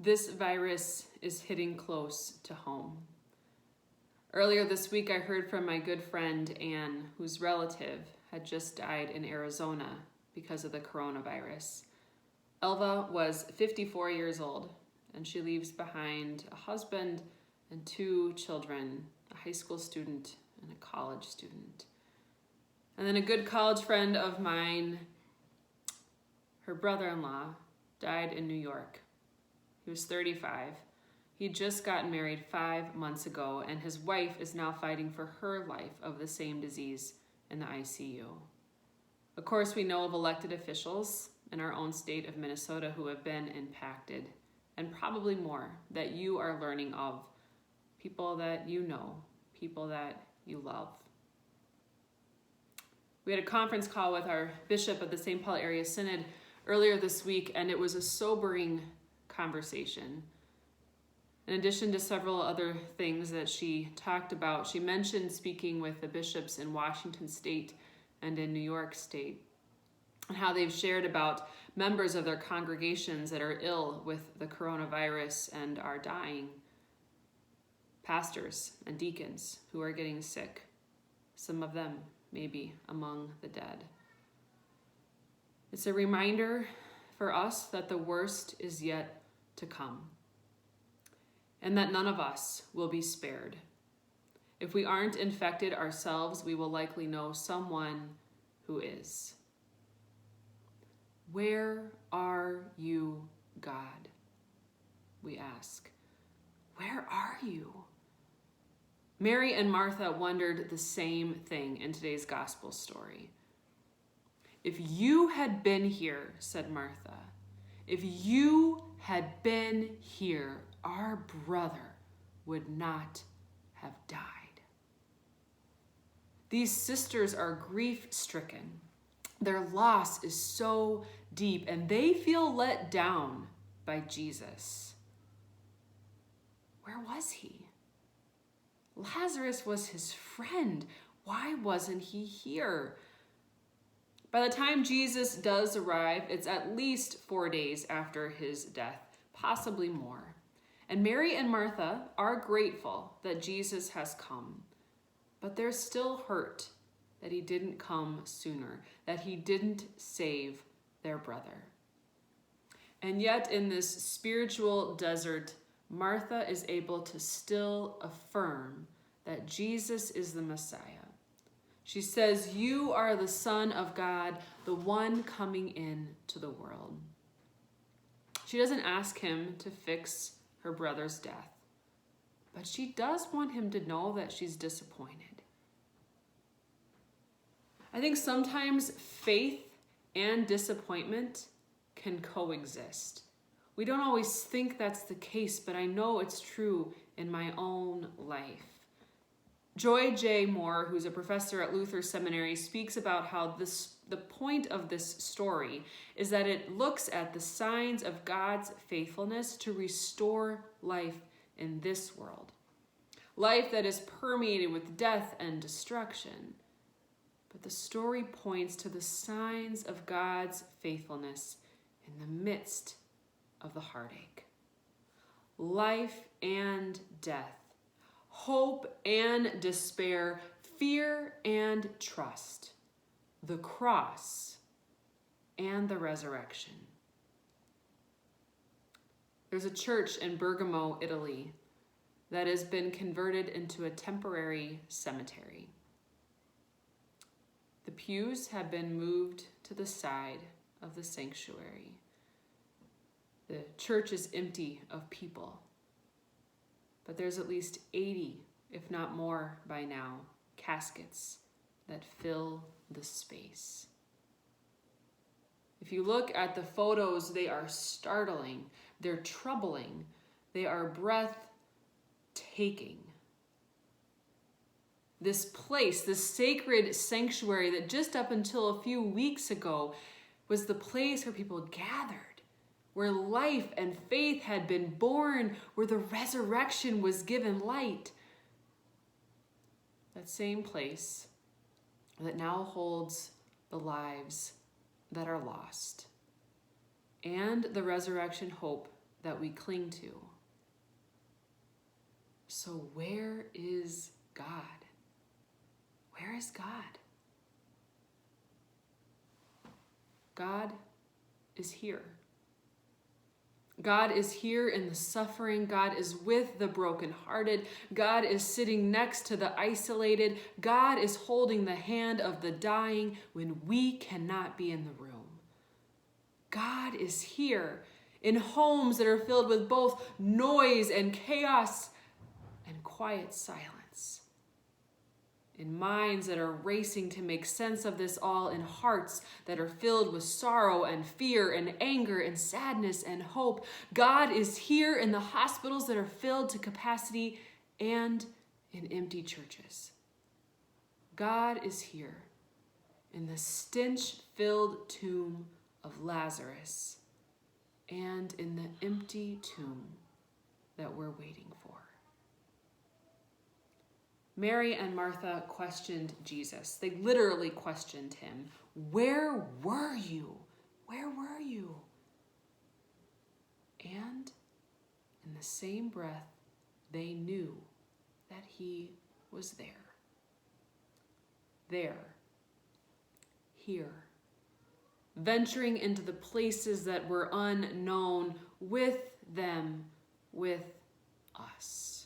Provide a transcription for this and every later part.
This virus is hitting close to home. Earlier this week, I heard from my good friend Anne, whose relative had just died in Arizona because of the coronavirus. Elva was 54 years old, and she leaves behind a husband and 2 children, a high school student and a college student. And then a good college friend of mine, her brother-in-law, died in New York. He was 35. He'd just gotten married 5 months ago, and his wife is now fighting for her life of the same disease in the ICU. Of course, we know of elected officials in our own state of Minnesota who have been impacted, and probably more that you are learning of. People that you know, people that you love. We had a conference call with our bishop of the St. Paul Area Synod earlier this week, and it was a sobering conversation. In addition to several other things that she talked about, she mentioned speaking with the bishops in Washington State and in New York State, and how they've shared about members of their congregations that are ill with the coronavirus and are dying. Pastors and deacons who are getting sick, some of them maybe among the dead. It's a reminder for us that the worst is yet to come, and that none of us will be spared. If we aren't infected ourselves, we will likely know someone who is. Where are you, God? We ask. Where are you? Mary and Martha wondered the same thing in today's gospel story. If you had been here, said Martha, if you had been here, our brother would not have died. These sisters are grief-stricken. Their loss is so deep, and they feel let down by Jesus. Where was he? Lazarus was his friend. Why wasn't he here? By the time Jesus does arrive, it's at least 4 days after his death, possibly more. And Mary and Martha are grateful that Jesus has come, but they're still hurt that he didn't come sooner, that he didn't save their brother. And yet in this spiritual desert, Martha is able to still affirm that Jesus is the Messiah. She says, "You are the Son of God, the one coming into the world." She doesn't ask him to fix her brother's death, but she does want him to know that she's disappointed. I think sometimes faith and disappointment can coexist. We don't always think that's the case, but I know it's true in my own life. Joy J. Moore, who's a professor at Luther Seminary, speaks about how the point of this story is that it looks at the signs of God's faithfulness to restore life in this world. Life that is permeated with death and destruction. But the story points to the signs of God's faithfulness in the midst of the heartache. Life and death. Hope and despair, fear and trust, the cross and the resurrection. There's a church in Bergamo, Italy, that has been converted into a temporary cemetery. The pews have been moved to the side of the sanctuary. The church is empty of people. But there's at least 80, if not more by now, caskets that fill the space. If you look at the photos, they are startling, they're troubling, they are breathtaking. This place, this sacred sanctuary that just up until a few weeks ago was the place where people gathered, where life and faith had been born, where the resurrection was given light. That same place that now holds the lives that are lost and the resurrection hope that we cling to. So where is God? Where is God? God is here. God is here in the suffering. God is with the brokenhearted. God is sitting next to the isolated. God is holding the hand of the dying when we cannot be in the room. God is here in homes that are filled with both noise and chaos and quiet silence. In minds that are racing to make sense of this all, in hearts that are filled with sorrow and fear and anger and sadness and hope. God is here in the hospitals that are filled to capacity and in empty churches. God is here in the stench-filled tomb of Lazarus and in the empty tomb that we're waiting for. Mary and Martha questioned Jesus. They literally questioned him. Where were you? Where were you? And in the same breath, they knew that he was there. There. Here. Venturing into the places that were unknown with them, with us.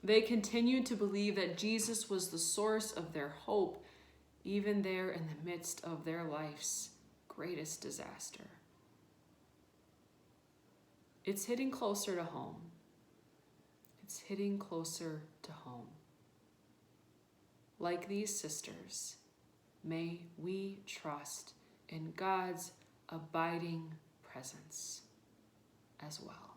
They continued to believe that Jesus was the source of their hope, even there in the midst of their life's greatest disaster. It's hitting closer to home. It's hitting closer to home. Like these sisters, may we trust in God's abiding presence as well.